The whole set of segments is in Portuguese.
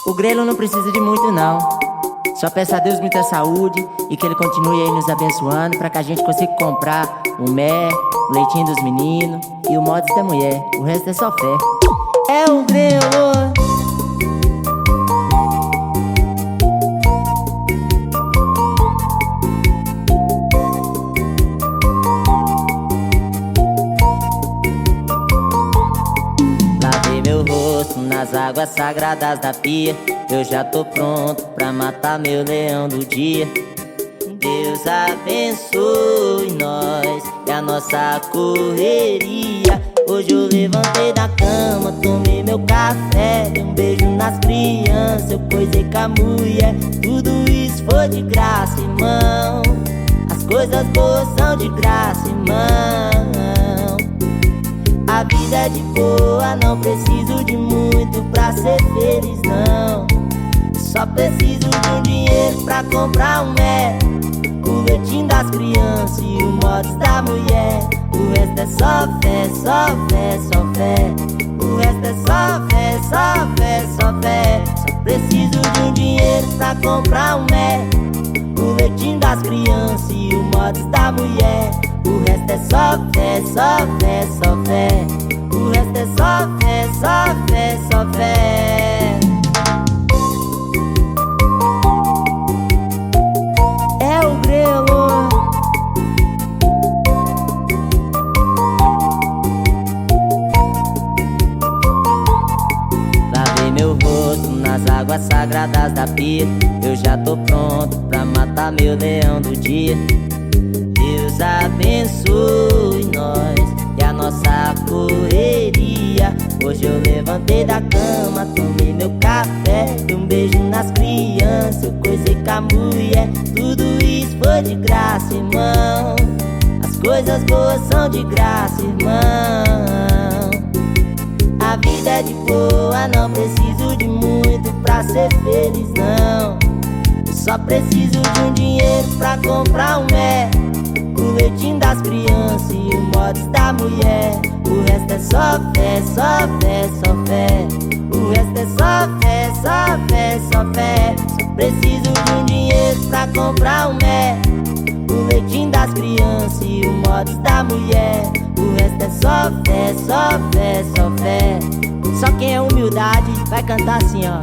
O grelo não precisa de muito não. Só peço a Deus muita saúde e que Ele continue aí nos abençoando pra que a gente consiga comprar o mé, o leitinho dos meninos e o mods da mulher. O resto é só fé. É o grelo. Lavei meu rosto nas águas sagradas da pia. Eu já tô pronto pra matar meu leão do dia. Deus abençoe nós e a nossa correria. Hoje eu levantei da cama, tomei meu café, dei um beijo nas crianças, eu coisei com a mulher. Tudo isso foi de graça, irmão. As coisas boas são de graça, irmão. A vida é de boa, não preciso de muito pra ser feliz, não. Só preciso de um dinheiro pra comprar um mé, o leitinho das crianças e o mods da mulher. O resto é só fé, só fé, só fé. O resto é só fé, só fé, só fé. Só preciso de um dinheiro pra comprar um mé, o leitinho das crianças e o mods da mulher. O resto é só fé, só fé, só fé. O resto é só fé, só fé, só fé. É o grelo. Lavei meu rosto nas águas sagradas da pia. Eu já tô pronto pra matar meu leão do dia. Deus abençoe nós e a nossa correria. Hoje eu levantei da cama, tomei meu café, dei um beijo nas crianças, eu coisei com a mulher. Tudo isso foi de graça, irmão. As coisas boas são de graça, irmão. A vida é de boa, não preciso de muito pra ser feliz, não. Eu só preciso de um dinheiro pra comprar um mé, o leitinho das crianças e o mods da mulher. O resto é só fé, só fé, só fé. O resto é só fé, só fé, só fé. Só preciso de um dinheiro pra comprar um mé, o leitinho das crianças e o mods da mulher. O resto é só fé, só fé, só fé. Só quem é humildade vai cantar assim, ó.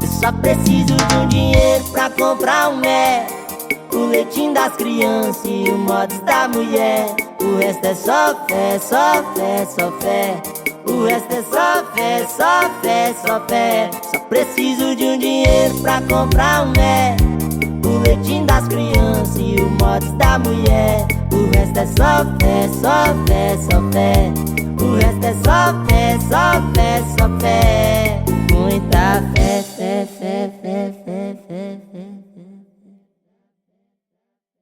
Eu só preciso de um dinheiro pra comprar um mé, o leitinho das crianças e o mods da mulher. O resto é só fé, só fé, só fé. O resto é só fé, só fé, só fé. Só preciso de um dinheiro pra comprar um mé, o leitinho das crianças e o mods da mulher. O resto é só fé, só fé, só fé. O resto é só fé, só fé, só fé.